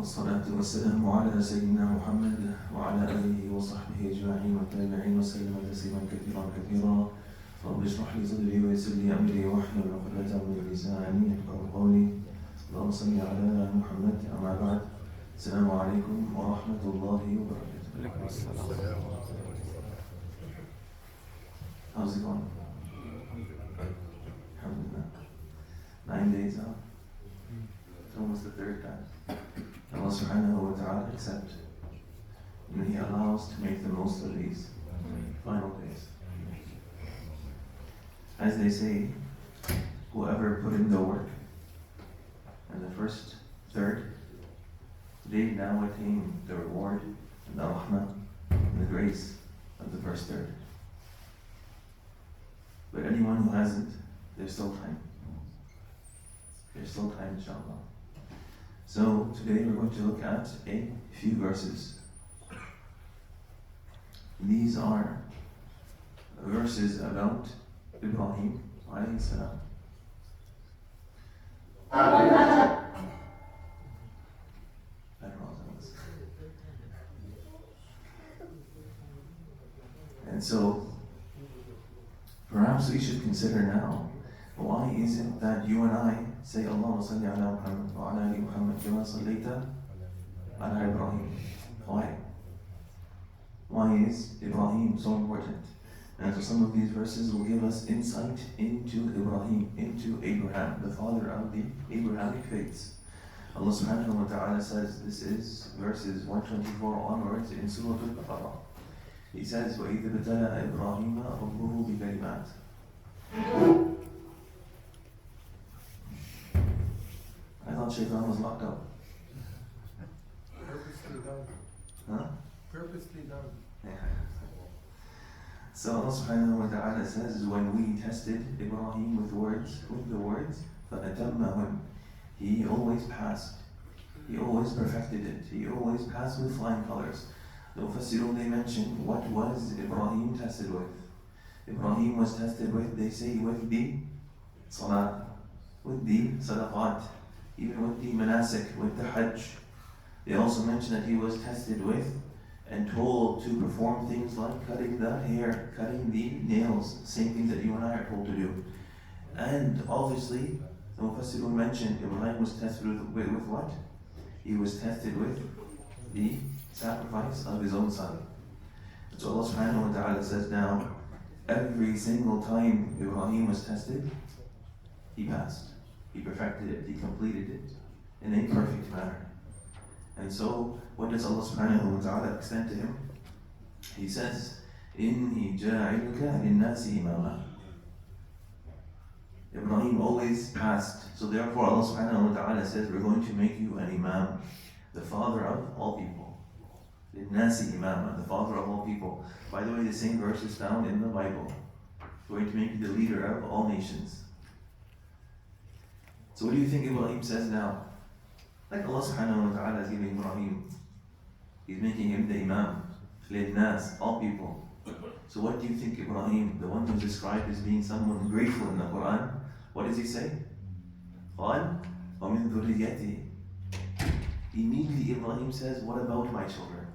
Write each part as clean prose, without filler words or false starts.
والصلاة والسلام على سيدنا محمد وعلى آله وصحبه أجمعين والتابعين وسلم تسليما كثيرا كثيرا. رب اشرح لي صدري ويسر لي أمري واحلل عقدة من لساني يفقهوا قولي. اللهم صل على محمد. أما بعد، السلام عليكم ورحمة الله وبركاته. وعليكم السلام. How's it going? Alhamdulillah. 9 days out. It's almost the third time. Allah subhanahu wa ta'ala accept. And He allows to make the most of these final days. As they say, whoever put in the work in the first third, they now attain the reward and the rahmah and the grace of the first third. But anyone who hasn't, there's still time. There's still time, inshallah. So today we're going to look at a few verses. These are verses about Ibrahim alayhi salam. And so perhaps we should consider now, why is it that you and I say Allahumma salli ala Muhammad wa ala ali Muhammad kama sallaita ala Ibrahim? Why? Why is Ibrahim so important? And so some of these verses will give us insight into Ibrahim, into Abraham, the father of the Abrahamic faiths. Allah subhanahu wa ta'ala says, this is verses 124 onwards in Surah Al-Baqarah. He says, وَإِذْ ابْتَلَى إِبْرَاهِيمَ رَبُّهُ بِكَلِمَاتٍ. I thought Shaitan was locked up. Purposely done. Huh? Purposely done. Yeah. So Allah subhanahu wa ta'ala says, when we tested Ibrahim with the words, فَأَتَمَّهُمْ, he always passed. He always perfected it. He always passed with flying colors. The Mufassirun, they mention, what was Ibrahim tested with? Ibrahim was tested with, they say, with the salah, with the sadaqat, even with the manasik, with the hajj. They also mention that he was tested with and told to perform things like cutting the hair, cutting the nails, same things that you and I are told to do. And obviously, the Mufassirun mentioned Ibrahim was tested with what? He was tested with the sacrifice of his own son. And so Allah subhanahu wa ta'ala says now, every single time Ibrahim was tested, he passed. He perfected it, he completed it in a perfect manner. And so, what does Allah subhanahu wa ta'ala extend to him? He says, إِنِّي جَاعِلُكَ لِلنَّاسِ إِمَامًا. Ibrahim always passed. So therefore Allah subhanahu wa ta'ala says, we're going to make you an imam, the father of all people. لِلنَّاسِ إِمَامًا, the father of all people. By the way, the same verse is found in the Bible. We're going to make you the leader of all nations. So what do you think Ibrahim says now? Like Allah subhanahu wa ta'ala is giving Ibrahim, He's making him the imam, لِلنَّاسِ, all people. So what do you think Ibrahim, the one who's described as being someone grateful in the Quran, what does he say? قَالَ وَمِن ذُرِّيَّتِي. Immediately Ibrahim says, what about my children?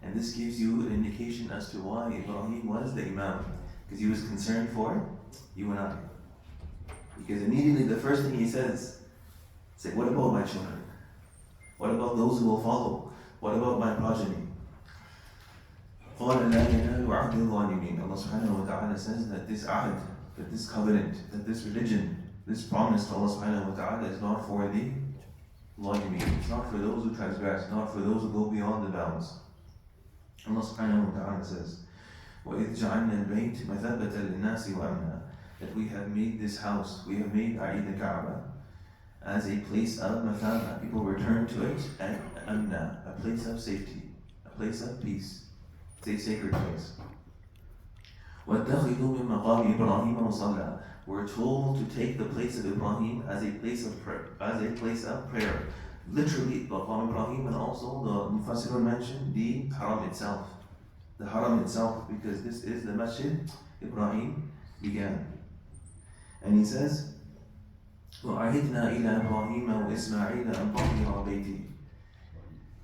And this gives you an indication as to why Ibrahim was the imam. Because he was concerned for you and I. Because immediately the first thing he says, what about my children? What about those who will follow? What about my progeny? قَالَ لَا يَنَالُ عَهْدِ الظَّالِمِينَ. Allah subhanahu wa ta'ala says that this ahd, that this covenant, that this religion, this promise to Allah subhanahu wa ta'ala is not for the zalimeen. It's not for those who transgress, not for those who go beyond the bounds. Allah subhanahu wa ta'ala says, وَإِذْ جَعَلْنَا الْبَيْتِ مَثَبَّةً لِلنَّاسِ وَأَمْنًا. That we have made this house, we have made the Kaaba as a place of mathabah. People return to it, and amna, a place of safety, a place of peace. It's a sacred place. وَاتَّخِذُوا مِن مَقَامِ إِبْرَاهِيمَ مُصَلًّى. We're told to take the place of Ibrahim as a place of prayer, Literally, Maqam Ibrahim, and also the Mufassirun mentioned the Haram itself. The Haram itself, because this is the Masjid Ibrahim began. And he says, وَعَهِدْنَا إِلَى إِبْرَاهِيمَ وَإِسْمَاعِيلَ أَنْ طَهِّرَ بَيْتِي.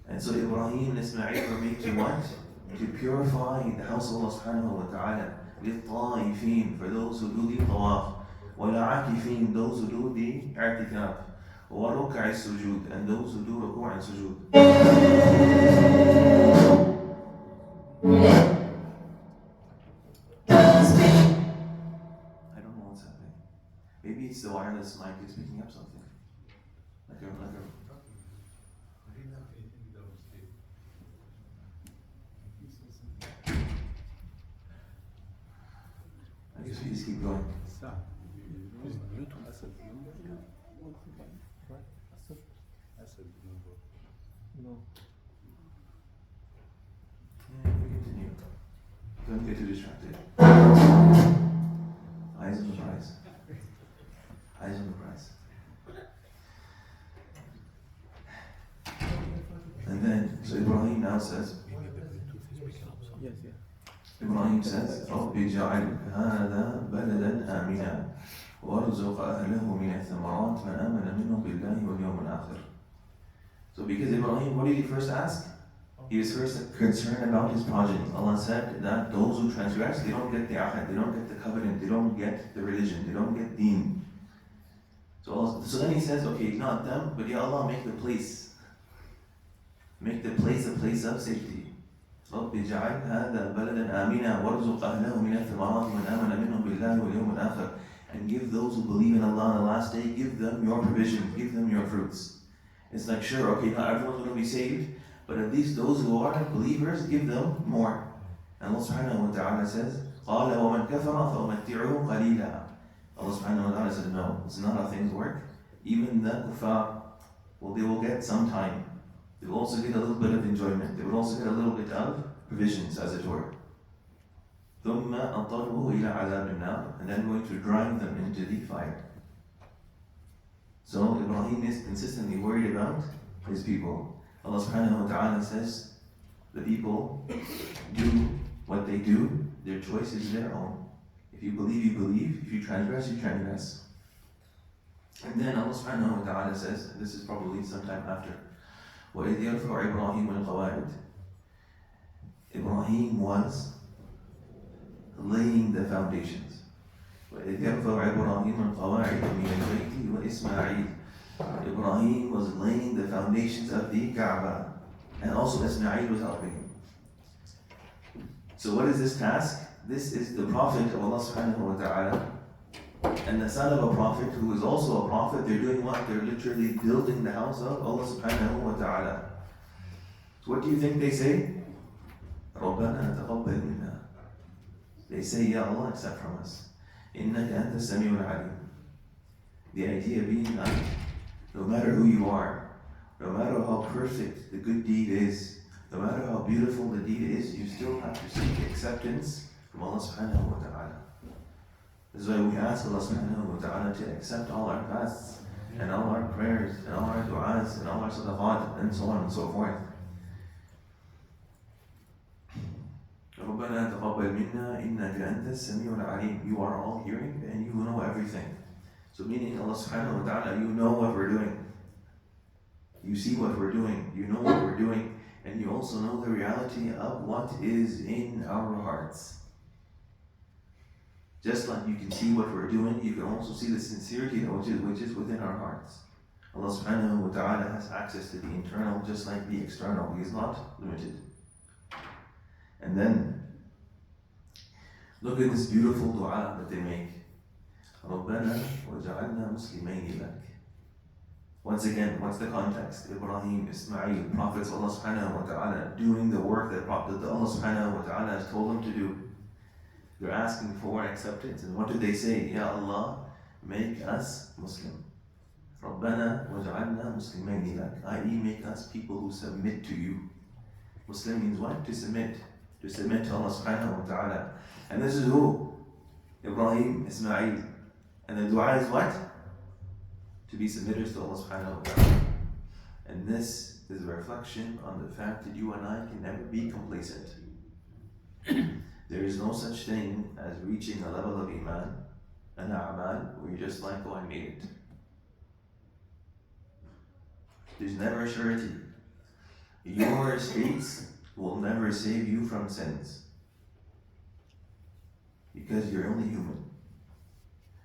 And so Ibrahim and Ismail were made to what? To purify the house of Allah subhanahu wa ta'ala. لِلطَّائِفِينَ, for those who do the tawaf. وَالْعَاكِفِينَ, those who do the i'tikaf. وَرُكَعِ السُّجُود, and those who do ruku' and sujood. I don't know what's happening. Maybe it's the wireless mic is picking up something. I guess we just keep going. No. Yeah, we continue. Don't get too distracted. Eyes on the prize. Eyes on the prize. And then, so Ibrahim now says, Yes. Ibrahim says, رَبِّ اجْعَلْ هَذَا بَلَدًا آمِنًا وَارْزُقْ أَهْلَهُ مِنَ الثَّمَرَاتِ مَنْ آمَنَ مِنْهُمْ بِاللَّهِ وَالْيَوْمِ الْآخِرِ. So because Ibrahim, what did he first ask? He was first concerned about his progeny. Allah said that those who transgress, they don't get the ahad, they don't get the covenant, they don't get the religion, they don't get deen. So then he says, okay, not them, but Ya Allah, make the place. Make the place a place of safety. رَبِّ اجْعَلْ هَذَا بَلَدًا آمِنًا وَارْزُقْ أَهْلَهُ مِنَ الثَّمَرَاتِ مَنْ آمَنَ مِنْهُمْ بِاللَّهِ وَالْيَوْمِ الْآخِرِ. And give those who believe in Allah on the last day, give them your provision, give them your fruits. It's like, sure, okay, not everyone's going to be saved, but at least those who are believers, give them more. And Allah subhanahu wa ta'ala says, قَالَ وَمَنْ كَفَرَ فَأُمَتِّعُهُ قَلِيلًا. Allah subhanahu wa ta'ala said, no, it's not how things work. Even the kuffar, well, they will get some time. They will also get a little bit of enjoyment. They will also get a little bit of provisions, as it were. ثُمَّ أَضْطَرُهُ إِلَى عَذَابِ النَّارِ. And then going to drive them into the fire. So Ibrahim is consistently worried about his people. Allah subhanahu wa ta'ala says, the people do what they do, their choice is their own. If you believe, you believe. If you transgress, you transgress. And then Allah subhanahu wa ta'ala says, and this is probably sometime after, وَإِذْ يَرْفَعُ إِبْرَاهِيمُ الْقَوَاعِدِ. Ibrahim was laying the foundations. وَإِذْ يَرْفَعُ إِبْرَاهِيمُ الْقَوَاعِدَ مِنَ الْبَيْتِ وَإِسْمَاعِيلُ. Ibrahim was laying the foundations of the Kaaba, and also Ismail was helping him. So what is this task? This is the Prophet of Allah subhanahu wa ta'ala, and the son of a Prophet who is also a Prophet. They're doing what? They're literally building the house of Allah subhanahu wa ta'ala. So what do you think they say? رَبَّنَا تَقَبَّلْ مِنَّا. They say, Ya Allah, accept from us. إِنَّكَ أَنْتَ السَّمِيعُ الْعَلِيمُ. The idea being that no matter who you are, no matter how perfect the good deed is, no matter how beautiful the deed is, you still have to seek acceptance from Allah subhanahu wa ta'ala. This is why we ask Allah subhanahu wa ta'ala to accept all our fasts, and all our prayers, and all our du'as, and all our sadaqat, and so on and so forth. رَبَّنَا تَقَبَّلْ مِنَّا إِنَّكَ أَنْتَ السَّمِيعُ الْعَلِيمُ. You are all hearing, and you know everything. So meaning Allah subhanahu wa ta'ala, you know what we're doing. You see what we're doing. You know what we're doing. And you also know the reality of what is in our hearts. Just like you can see what we're doing, you can also see the sincerity which is within our hearts. Allah subhanahu wa ta'ala has access to the internal just like the external. He is not limited. And then, look at this beautiful dua that they make. رَبَّنَا وَجَعَلْنَا مُسْلِمَيْنِ لَكَ. Once again, what's the context? Ibrahim, Ismail, prophets of Allah subhanahu wa ta'ala, doing the work that Allah subhanahu wa ta'ala has told them to do. They're asking for acceptance. And what do they say? Ya Allah, make us Muslim. رَبَّنَا وَجَعَلْنَا مُسْلِمَيْنِ لَكَ. i.e. make us people who submit to you. Muslim means what? To submit. To submit to Allah subhanahu wa ta'ala. And this is who? Ibrahim, Ismail. And the dua is what? To be submitters to Allah subhanahu wa ta'ala. And this is a reflection on the fact that you and I can never be complacent. There is no such thing as reaching a level of iman and a'mal where you're just like, oh, I made it. There's never surety. Your states will never save you from sins. Because you're only human.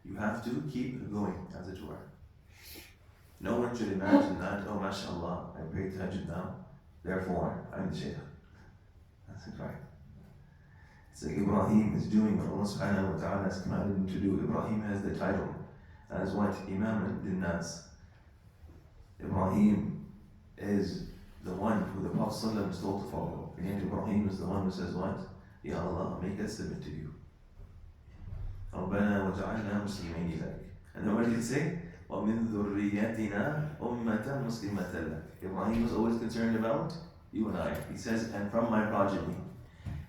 You have to keep going, as it were. No one should imagine that, oh mashallah, I pray tahajjud now, therefore I'm the shaykh. That's it, right? It's like Ibrahim is doing what Allah subhanahu wa ta'ala has commanded him to do. Ibrahim has the title as what? Imam al-Nas. Ibrahim is the one who the Prophet ﷺ is told to follow. And Ibrahim is the one who says what? Ya Allah, make us submit to you. رَبَّنَا وَجَعَلْنَا مُسْلِمَيْنِ لَكَ. And then what did he say? وَمِن ذُرِّيَّتِنَا أُمَّةً مُسْلِمَةً لَكَ. Ibrahim was always concerned about you and I. He says, and from my progeny.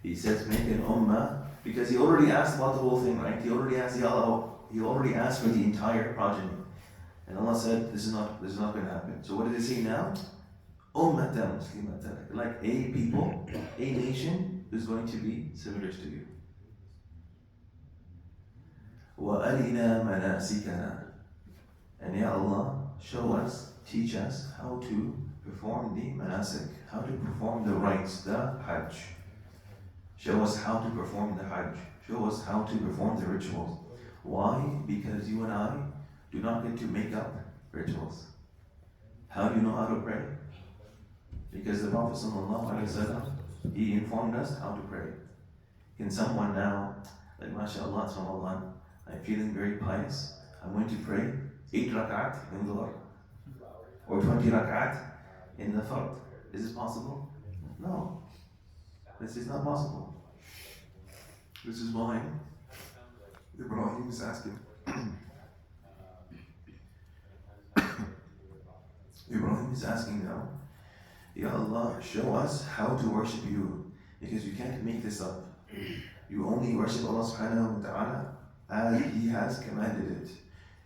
He says, make an ummah, because he already asked about the whole thing, right? He already asked Allah, he already asked for the entire progeny. And Allah said, this is not going to happen. So what did he say now? Ummatan muslimatan, like a people, a nation who's going to be similar to you. وَأَرِنَا مَنَاسِكَنَا. And Ya Allah, show us, teach us how to perform the manasik, how to perform the rites, the hajj. Show us how to perform the hajj. Show us how to perform the rituals. Why? Because you and I do not get to make up rituals. How do you know how to pray? Because the Prophet ﷺ, he informed us how to pray. Can someone now, like mashallah, it's Ramadan, I'm feeling very pious, I'm going to pray 8 rak'at in the Dhuhr or 20 rak'at in the Fard. Is this possible? No. This is not possible. This is why Ibrahim is asking. Ibrahim is asking now, Ya Allah, show us how to worship you, because you can't make this up. You only worship Allah subhanahu wa ta'ala as He has commanded it.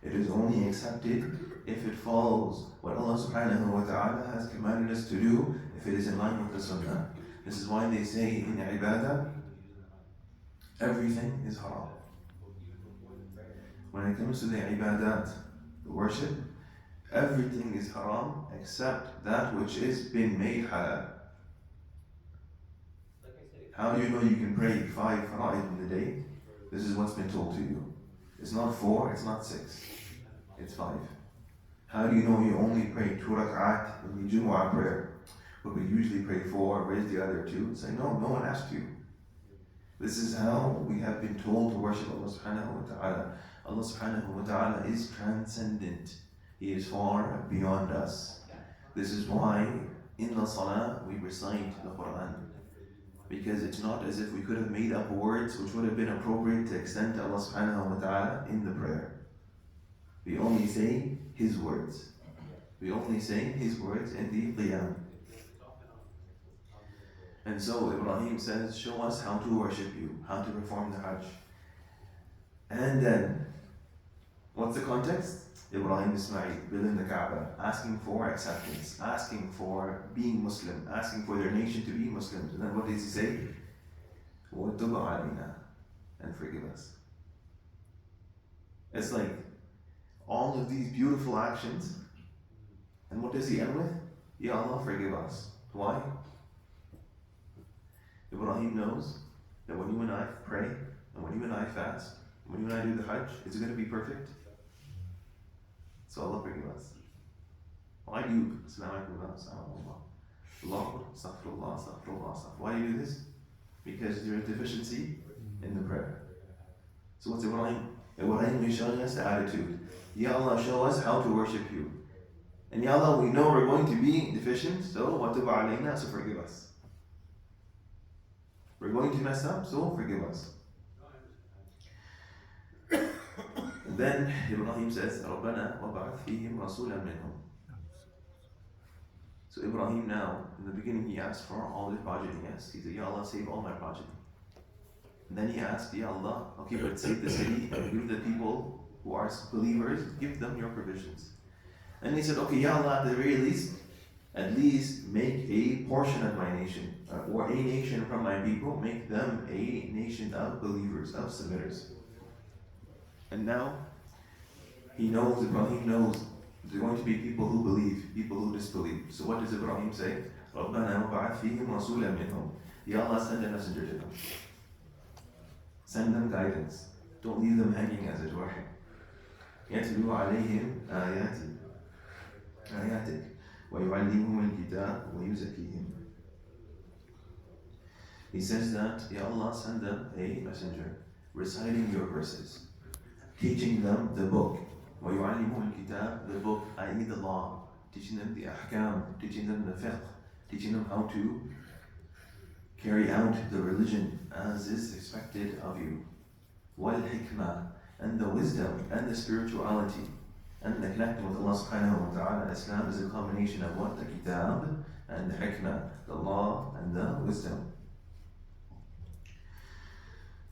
It is only accepted if it follows what Allah subhanahu wa ta'ala has commanded us to do, if it is in line with the sunnah. This is why they say in ibadah, everything is haram. When it comes to the ibadat, the worship, everything is haram except that which is been made halal. How do you know you can pray 5 fara'id in the day? This is what's been told to you. It's not 4, it's not 6, it's 5. How do you know you only pray 2 rak'at in the Jumu'ah prayer, but we usually pray 4, raise the other 2? Say, no one asked you. This is how we have been told to worship Allah subhanahu wa ta'ala. Allah subhanahu wa ta'ala is transcendent. He is far beyond us. This is why in the salah we recite the Quran. Because it's not as if we could have made up words which would have been appropriate to extend to Allah subhanahu wa ta'ala in the prayer. We only say His words. We only say His words in the qiyam. And so Ibrahim says, show us how to worship you, how to perform the hajj. And then, what's the context? Ibrahim Ismail building the Kaaba, asking for acceptance, asking for being Muslim, asking for their nation to be Muslims. And then what does he say? وَتُبْ عَلَيْنَا, and forgive us. It's like all of these beautiful actions, and what does he end with? Ya Allah, forgive us. Why? Ibrahim knows that when you and I pray, and when you and I fast, when you and I do the hajj, is it going to be perfect? So Allah forgive us. Why do you, Assalamu alaikum, astaghfirullah. Why do you do this? Because there's deficiency in the prayer. So what's Ibrahim? Ibrahim is showing us the attitude. Ya Allah, show us how to worship you. And Ya Allah, we know we're going to be deficient, so وَتُبْ عَلَيْنَا, so forgive us. We're going to mess up, so forgive us. And then Ibrahim says, رَبَّنَا وَبَعَثْ فِيهِمْ رَسُولًا مِّنْهُمْ. So Ibrahim now, in the beginning he asked for all his progeny, yes. He said, Ya Allah, save all my progeny. And then he asked, Ya Allah, okay, but save the city and give the people who are believers, give them your provisions. And he said, okay, Ya Allah, at the very least, at least make a portion of my nation, or a nation from my people, make them a nation of believers, of submitters. And now, Ibrahim knows There's going to be people who believe, people who disbelieve. So what does Ibrahim say? رَبَّنَا وَبَعَثْ فِيهِمْ رَسُولًا مِّنْهُمْ. Ya Allah, send a messenger to them. Send them guidance. Don't leave them hanging, as it were. يَتْلُو عَلَيْهِمْ آيَاتِكَ وَيُعَلِّمُهُمُ الْكِتَابَ وَيُزَكِّيهِمْ. He says that, Ya Allah, send them a messenger, reciting your verses, teaching them the book. وَيُعَلِّمُهُمُ الْكِتَابَ, the book, i.e. the law, teaching them the ahkam, teaching them the fiqh, teaching them how to carry out the religion as is expected of you. وَالْحِكْمَةِ, and the wisdom and the spirituality and the connecting with Allah subhanahu wa ta'ala. Islam is a combination of what? The kitab and the hikmah, the law and the wisdom.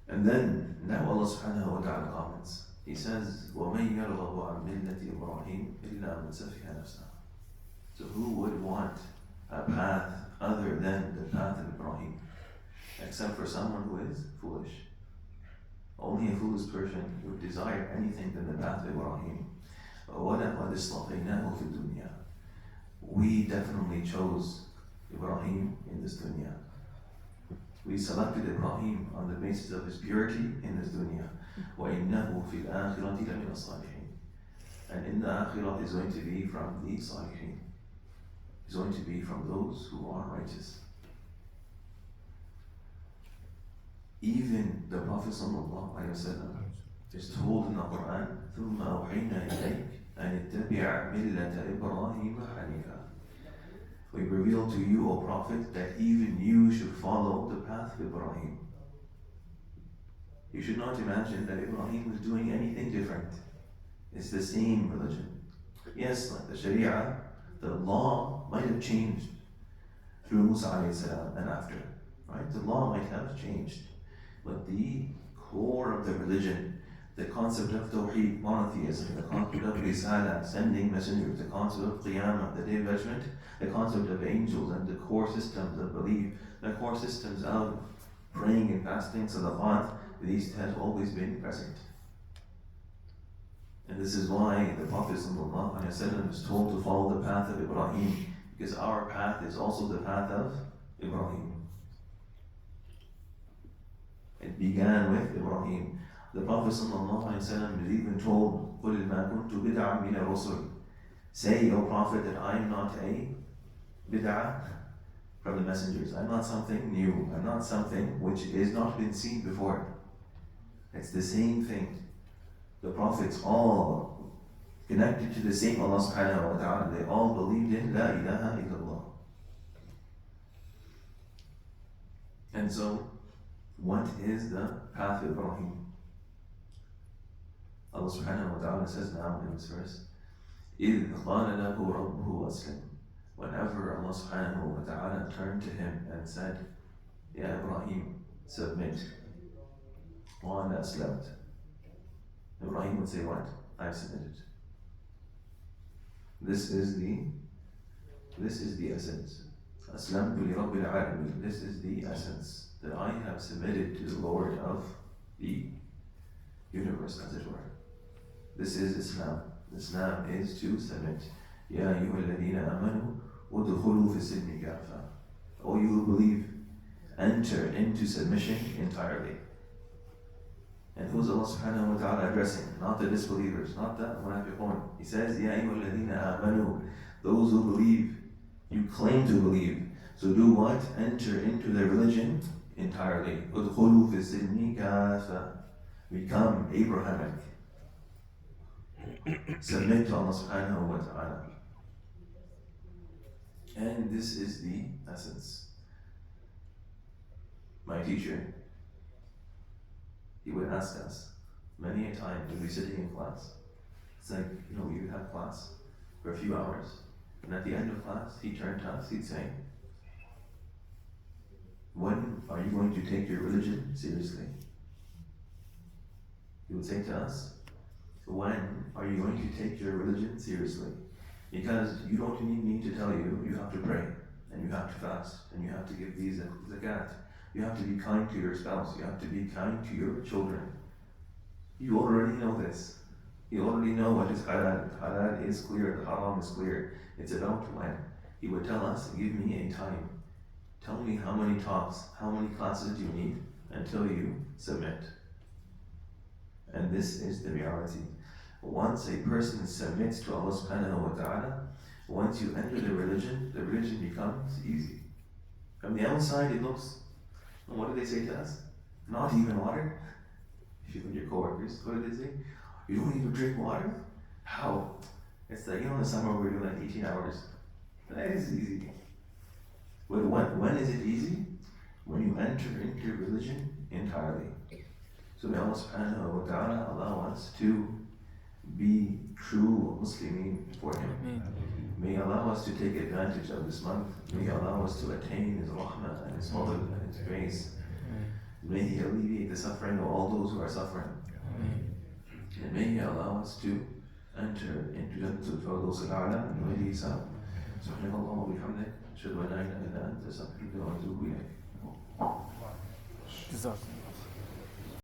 And then, now Allah subhanahu wa ta'ala comments. He says, وَمَنْ يَرْغَبُ عَنْ مِلَّةِ إِبْرَاهِيمَ إِلَّا مَنْ سَفِهَ نَفْسَهُ. So who would want a path other than the path of Ibrahim? Except for someone who is foolish. Only a foolish person would desire anything than the path of Ibrahim. وَلَقَدْ اصْطَفَيْنَاهُ فِي الدُّنْيَا. We definitely chose Ibrahim in this dunya. We selected Ibrahim on the basis of his purity in this dunya. وَإِنَّهُ فِي الْآخِرَةِ لَمِنَ الصَّالِحِينَ. And in the akhirah is going to be from the salihin. He's going to be from those who are righteous. Even the Prophet ﷺ is told in the Quran, ثُمَّ أَوْحَيْنَا إِلَيْكَ أَنِ اتَّبِعْ مِلَّةَ إِبْرَاهِيمَ حَنِيفًا. We reveal to you, O Prophet, that even you should follow the path of Ibrahim. You should not imagine that Ibrahim was doing anything different. It's the same religion. Yes, like the Sharia, the law might have changed through Musa alayhi salam and after. Right? The law might have changed. But the core of the religion, the concept of Tawheed, monotheism, the concept of Risala, sending messengers, the concept of Qiyamah, the Day of Judgment, the concept of angels, and the core systems of belief, the core systems of praying and fasting, salawat, these have always been present. And this is why the Prophet ﷺ is told to follow the path of Ibrahim, because our path is also the path of Ibrahim. It began with Ibrahim. The Prophet ﷺ is even told, قُلْ مَا كُنْتُ بِدْعًا مِنَ الرُّسُلِ. Say, O Prophet, that I am not a bid'ah from the messengers. I'm not something new. I'm not something which has not been seen before. It's the same thing. The prophets all connected to the same Allah subhanahu wa ta'ala. They all believed in La ilaha illallah. And so, what is the path of Ibrahim? Allah subhanahu wa ta'ala says now in this verse, إِذْ قَالَ لَهُ رَبُّهُ أَسْلِمْ. Whenever Allah subhanahu wa ta'ala turned to him and said, Ya Ibrahim, submit. وَأَنَا أَسْلَمْتُ. Ibrahim would say what? I've submitted. This is the essence. أَسْلَمْتُ لِرَبِّ الْعَالَمِينَ. This is the essence, that I have submitted to the Lord of the universe, as it were. This is Islam. Islam is to submit. Ya ayyuhalladhina amanu udkhulu fi silmi kafa. O you who believe, enter into submission entirely. And who's Allah subhanahu wa ta'ala addressing? Not the disbelievers, not the munafiqun. He says, Ya ayyuhalladhina amanu. Those who believe, you claim to believe. So do what? Enter into their religion entirely. Udkhulu fi silmi kafa. Become Abrahamic. Submit to Allah subhanahu wa ta'ala. And this is the essence. My teacher, he would ask us many a time when we're sitting in class. It's like, we would have class for a few hours. And at the end of class, he turned to us, he'd say, when are you going to take your religion seriously? He would say to us, when are you going to take your religion seriously? Because you don't need me to tell you, you have to pray, and you have to fast, and you have to give these zakat. You have to be kind to your spouse, you have to be kind to your children. You already know this. You already know what is halal. Halal is clear, the haram is clear. It's about when. He would tell us, give me a time. Tell me how many talks, how many classes do you need until you submit. And this is the reality. Once a person submits to Allah subhanahu wa ta'ala, once you enter the religion becomes easy. From the outside it looks, what do they say to us? Not even water? If you look at your coworkers, what do they say? You don't even drink water? How? It's like, in the summer we're doing like 18 hours. That is easy. But when is it easy? When you enter into religion entirely. So may Allah subhanahu wa ta'ala allow us to be true Muslimin for Him. May allow us to take advantage of this month. May allow us to attain His rahmah and His fadl and His grace. May He alleviate the suffering of all those who are suffering. And may He allow us to enter into Jannatul Firdaus al-A'la and Wali Hisab. سبحانك اللهم وبحمدك أشهد أن لا إله إلا أنت أستغفرك وأتوب إليك. جزاكم